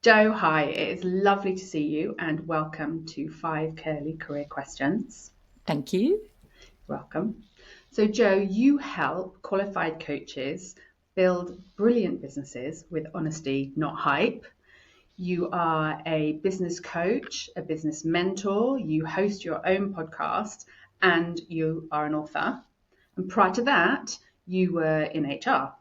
Jo, hi. It is lovely to see you and welcome to 5 Curly Career Questions. Thank you. Welcome. So, Jo, you help qualified coaches build brilliant businesses with honesty, not hype. You are a business coach, a business mentor, you host your own podcast, and you are an author. And prior to that, you were in HR.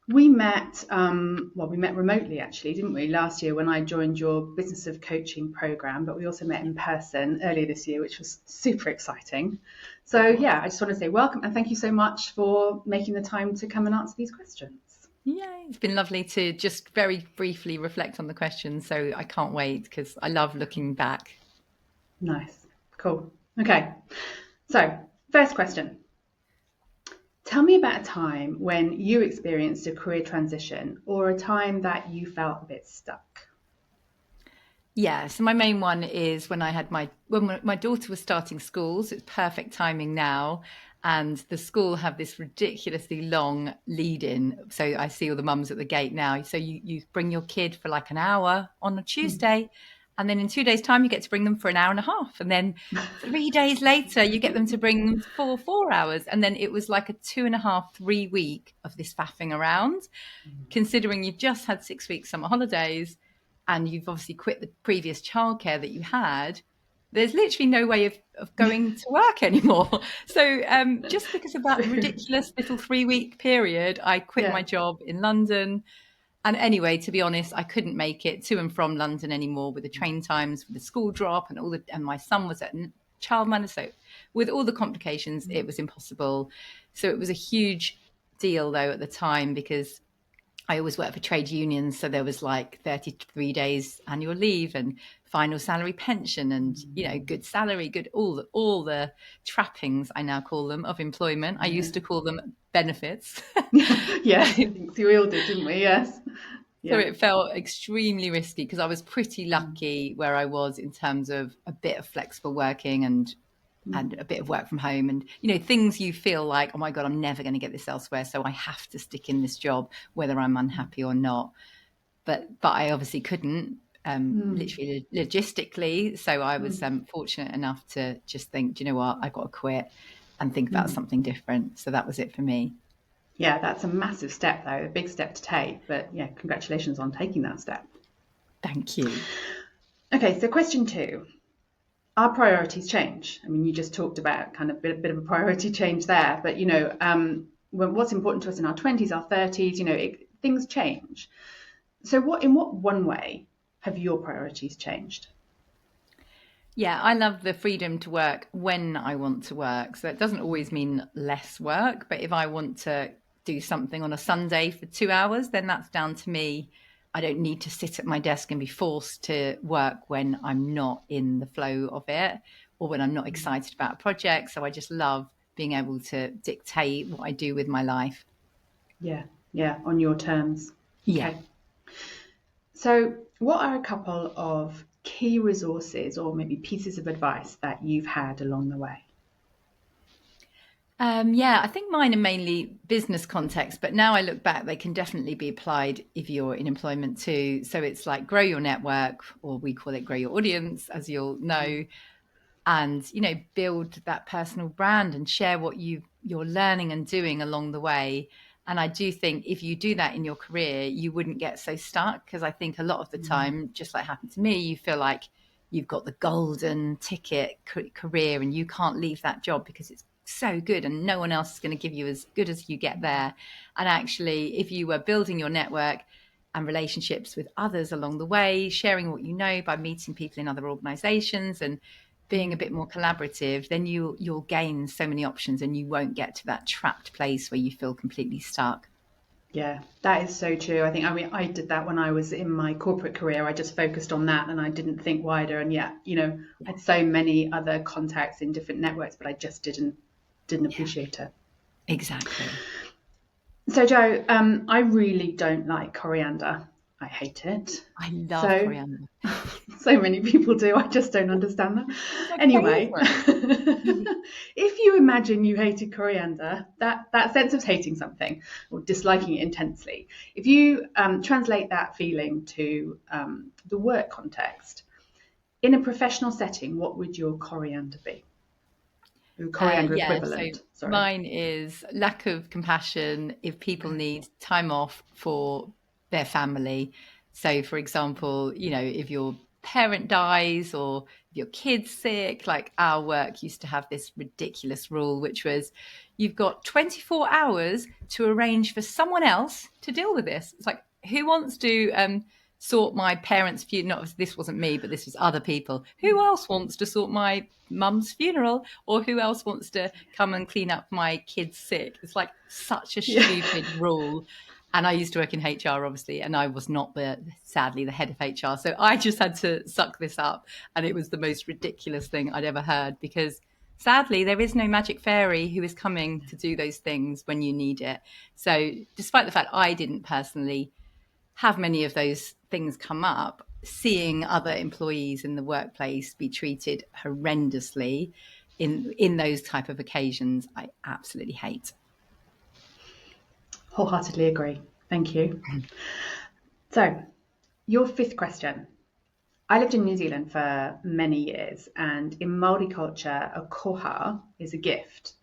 We met, we met remotely actually, didn't we, last year when I joined your Business of Coaching program, but we also met in person earlier this year, which was super exciting. So yeah, I just want to say welcome and thank you so much for making the time to come and answer these questions. Yeah, it's been lovely to just very briefly reflect on the questions. So I can't wait because I love looking back. Nice, cool. Okay, so first question. Tell me about a time when you experienced a career transition or a time that you felt a bit stuck. Yeah, so my main one is when my daughter was starting school, so it's perfect timing now. And the school have this ridiculously long lead in. So I see all the mums at the gate now. So you bring your kid for like an hour on a Tuesday. And then in 2 days' time, you get to bring them for an hour and a half. And then 3 days later, you get them to bring them for 4 hours. And then it was like a 2.5, 3 week of this faffing around, considering you've just had 6 weeks summer holidays and you've obviously quit the previous childcare that you had. There's literally no way of going to work anymore. So just because of that ridiculous little 3 week period, I quit my job in London. And anyway, to be honest, I couldn't make it to and from London anymore with the train times, with the school drop and my son was at childminder. So with all the complications, it was impossible. So it was a huge deal though at the time because I always worked for trade unions. So there was like 33 days annual leave and final salary pension and, good salary, good, all the trappings, I now call them, of employment. I used to call them benefits. Yeah, I think we all did, didn't we? Yes. So it felt extremely risky because I was pretty lucky where I was in terms of a bit of flexible working and a bit of work from home and, things you feel like, oh my God, I'm never going to get this elsewhere. So I have to stick in this job, whether I'm unhappy or not. But I obviously couldn't, literally logistically. So I was fortunate enough to just think, do you know what, I've got to quit and think about something different. So that was it for me. Yeah, that's a massive step though, a big step to take. But yeah, congratulations on taking that step. Thank you. Okay, so question 2. Our priorities change. I mean, you just talked about kind of a bit of a priority change there, but what's important to us in our 20s, our 30s, things change. So in what one way have your priorities changed? Yeah, I love the freedom to work when I want to work. So it doesn't always mean less work, but if I want to do something on a Sunday for 2 hours, then that's down to me. I don't need to sit at my desk and be forced to work when I'm not in the flow of it or when I'm not excited about a project. So I just love being able to dictate what I do with my life. Yeah, on your terms. Yeah. Okay. So what are a couple of key resources or maybe pieces of advice that you've had along the way? I think mine are mainly business context, but now I look back, they can definitely be applied if you're in employment too. So it's like grow your network, or we call it grow your audience, as you'll know, and, build that personal brand and share what you're learning and doing along the way. And I do think if you do that in your career, you wouldn't get so stuck because I think a lot of the time, just like happened to me, you feel like you've got the golden ticket career and you can't leave that job because it's so good and no one else is going to give you as good as you get there. And actually, if you were building your network and relationships with others along the way, sharing what you know by meeting people in other organizations and being a bit more collaborative, then you'll gain so many options and you won't get to that trapped place where you feel completely stuck. Yeah, that is so true. I did that when I was in my corporate career. I just focused on that and I didn't think wider. And I had so many other contacts in different networks, but I just didn't appreciate it. Exactly. So Jo, I really don't like coriander. I hate it. I love So, coriander. so many people do. I just don't understand that. It's my Anyway, favourite. if you imagine you hated coriander, that sense of hating something or disliking it intensely, if you translate that feeling to the work context, in a professional setting, what would your coriander be? Your coriander Yeah, so equivalent, sorry. mine is lack of compassion if people need time off for their family. So, for example, if your parent dies or if your kid's sick, like our work used to have this ridiculous rule, which was you've got 24 hours to arrange for someone else to deal with this. It's like, who wants to sort my parents' funeral? Not this wasn't me, but this was other people. Who else wants to sort my mum's funeral, or who else wants to come and clean up my kid's sick? It's like such a Yeah. stupid rule. And I used to work in HR, obviously, and I was not sadly the head of HR. So I just had to suck this up. And it was the most ridiculous thing I'd ever heard, because sadly, there is no magic fairy who is coming to do those things when you need it. So despite the fact I didn't personally have many of those things come up, seeing other employees in the workplace be treated horrendously in those type of occasions, I absolutely hate. Wholeheartedly agree. Thank you. So, your fifth question. I lived in New Zealand for many years, and in Māori culture, a koha is a gift.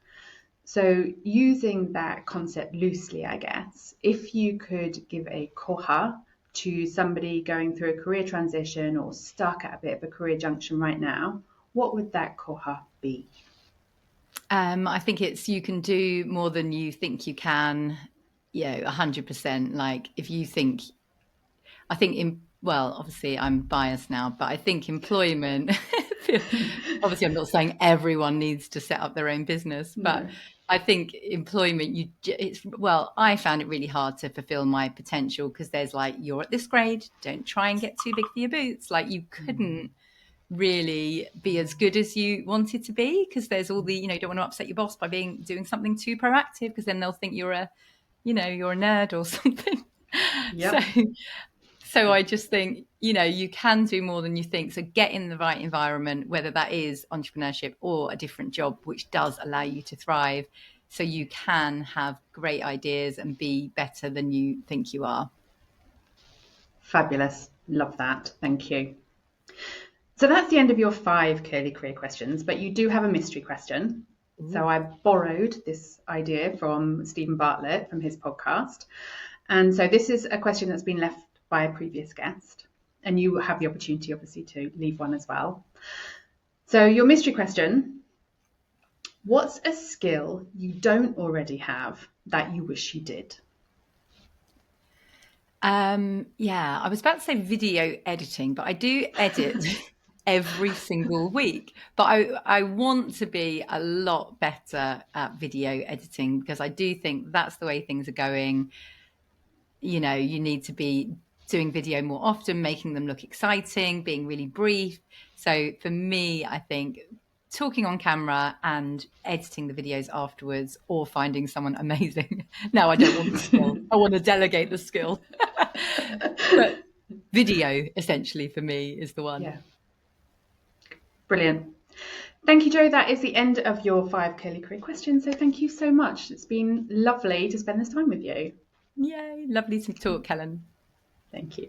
So, using that concept loosely, I guess, if you could give a koha to somebody going through a career transition or stuck at a bit of a career junction right now, what would that koha be? I think it's you can do more than you think you can. 100%. Like if you think, I think well, obviously I'm biased now, but I think employment, obviously I'm not saying everyone needs to set up their own business, but No. I think employment, well, I found it really hard to fulfill my potential because there's like, you're at this grade, don't try and get too big for your boots. Like you couldn't really be as good as you wanted to be because there's all the, you don't want to upset your boss by doing something too proactive because then they'll think you're a nerd or something. So Yep. so I just think, you can do more than you think. So get in the right environment, whether that is entrepreneurship or a different job, which does allow you to thrive. So you can have great ideas and be better than you think you are. Fabulous. Love that. Thank you. So that's the end of your 5 curly career questions, but you do have a mystery question. Ooh. So I borrowed this idea from Stephen Bartlett from his podcast. And so this is a question that's been left by a previous guest. And you have the opportunity, obviously, to leave one as well. So your mystery question, what's a skill you don't already have that you wish you did? Yeah, I was about to say video editing, but I do edit every single week. But I want to be a lot better at video editing because I do think that's the way things are going. You need to be doing video more often, making them look exciting, being really brief. So for me, I think talking on camera and editing the videos afterwards or finding someone amazing. Now I don't want the skill. I want to delegate the skill. But video essentially for me is the one. Yeah. Brilliant. Thank you, Jo. That is the end of your 5 curly career questions. So thank you so much. It's been lovely to spend this time with you. Yay, lovely to talk, Helen. Thank you.